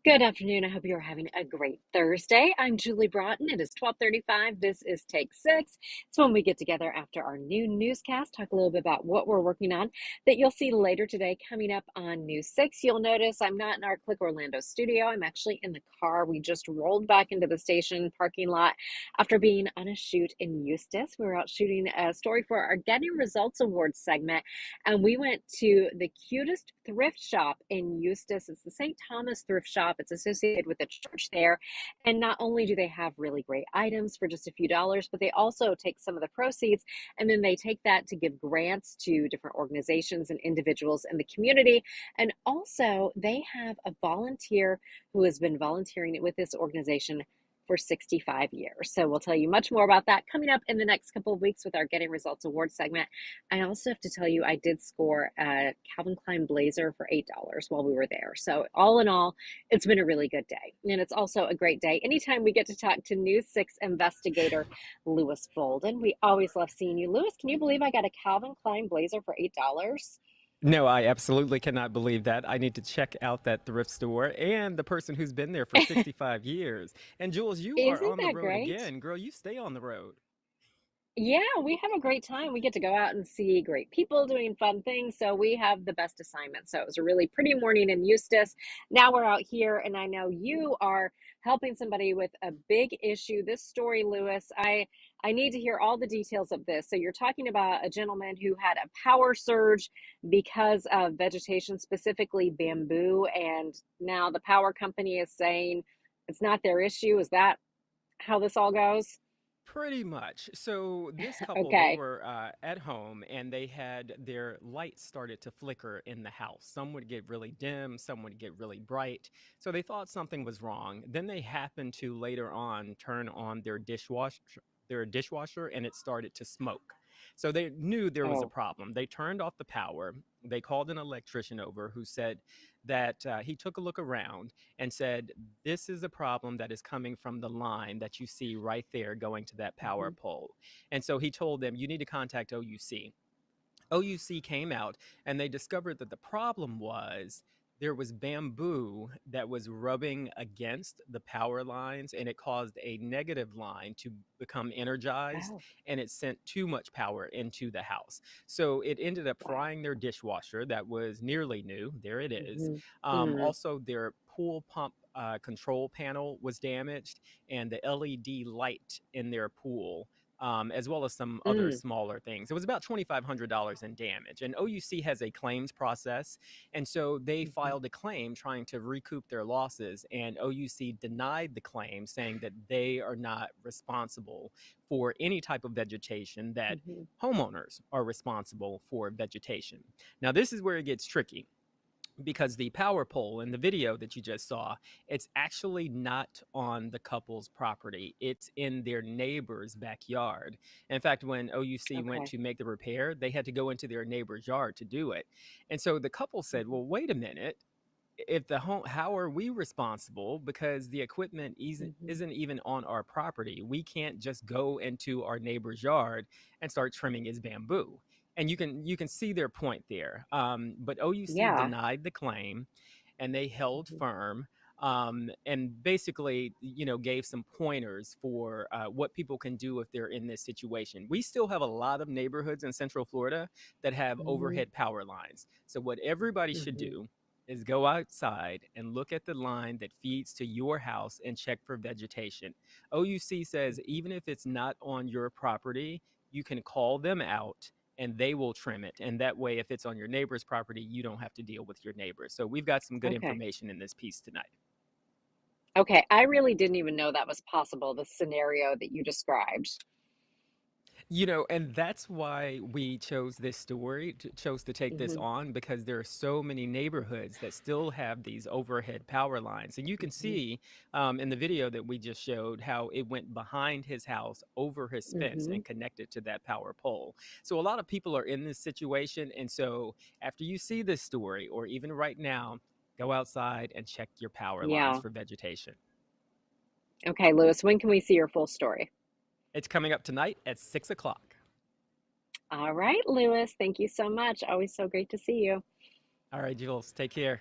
Good afternoon. I hope you're having a great Thursday. I'm Julie Broughton. It is 12:35. This is Take Six. It's when we get together after our new newscast, talk a little bit about what we're working on that you'll see later today coming up on News 6. You'll notice I'm not in our Click Orlando studio. I'm actually in the car. We just rolled back into the station parking lot after being on a shoot in Eustis. We were out shooting a story for our Getting Results Awards segment, and we went to the cutest thrift shop in Eustis. It's the St. Thomas Thrift Shop. It's associated with the church there. And not only do they have really great items for just a few dollars, but they also take some of the proceeds and then they take that to give grants to different organizations and individuals in the community. And also, they have a volunteer who has been volunteering with this organization for 65 years. So we'll tell you much more about that coming up in the next couple of weeks with our Getting Results Award segment. I also have to tell you, I did score a Calvin Klein blazer for $8 while we were there. So all in all, it's been a really good day. And it's also a great day anytime we get to talk to News 6 investigator Louis Bolden. We always love seeing you. Louis, can you believe I got a Calvin Klein blazer for $8? No, I absolutely cannot believe that. I need to check out that thrift store and the person who's been there for 65 years. And Jules, you are Isn't on the that road great? again. Girl, you stay on the road. Yeah, we have a great time. We get to go out and see great people doing fun things. So we have the best assignment. So it was a really pretty morning in Eustis. Now we're out here, and I know you are helping somebody with a big issue. This story, Lewis, I need to hear all the details of this. So you're talking about a gentleman who had a power surge because of vegetation, specifically bamboo, and now the power company is saying it's not their issue. Is that how this all goes? Pretty much. So this couple, they Okay. were at home and they had their lights started to flicker in the house. Some would get really dim, some would get really bright. So they thought something was wrong. Then they happened to later on turn on their dishwasher and it started to smoke. So they knew there was a Oh. problem. They turned off the power. They called an electrician over who said that he took a look around and said, this is a problem that is coming from the line that you see right there going to that power Mhm. pole. And so he told them, you need to contact OUC. OUC came out and they discovered that the problem was there was bamboo that was rubbing against the power lines and it caused a negative line to become energized Oh, and it sent too much power into the house. So it ended up wow. frying their dishwasher that was nearly new. There it is. Mhm. Mhm. Also, their pool pump control panel was damaged and the LED light in their pool as well as some other Mm. smaller things. It was about $2,500 in damage. And OUC has a claims process. And so they Mhm. filed a claim trying to recoup their losses. And OUC denied the claim, saying that they are not responsible for any type of vegetation, that Mhm. homeowners are responsible for vegetation. Now, this is where it gets tricky because the power pole in the video that you just saw, it's actually not on the couple's property. It's in their neighbor's backyard. In fact, when OUC went Okay. to make the repair, they had to go into their neighbor's yard to do it. And so the couple said, Mhm. well, wait a minute. If the home, how are we responsible? Because the equipment isn't, Mhm. isn't even on our property. We can't just go into our neighbor's yard and start trimming his bamboo. And you can see their point there. But OUC Yeah. denied the claim, and they held Mhm. firm. And basically, gave some pointers for what people can do if they're in this situation. We still have a lot of neighborhoods in Central Florida that have Mhm. overhead power lines. So what everybody should Mhm. do is go outside and look at the line that feeds to your house and check for vegetation. OUC says Mhm. even if it's not on your property, you can call them out and they will trim it. And that way, if it's on your neighbor's property, you don't have to deal with your neighbors. So we've got some good Okay. information in this piece tonight. Okay. I really didn't even know that was possible, the scenario that you described. And that's why we chose this story, chose to take this Mhm. on, because there are so many neighborhoods that still have these overhead power lines. And you can Mhm. see in the video that we just showed how it went behind his house, over his fence, Mhm. and connected to that power pole. So a lot of people are in this situation. And so after you see this story, or even right now, go outside and check your power lines Yeah. for vegetation. Okay, Lewis, when can we see your full story? It's coming up tonight at 6 o'clock. All right, Lewis. Thank you so much. Always so great to see you. All right, Jules, take care.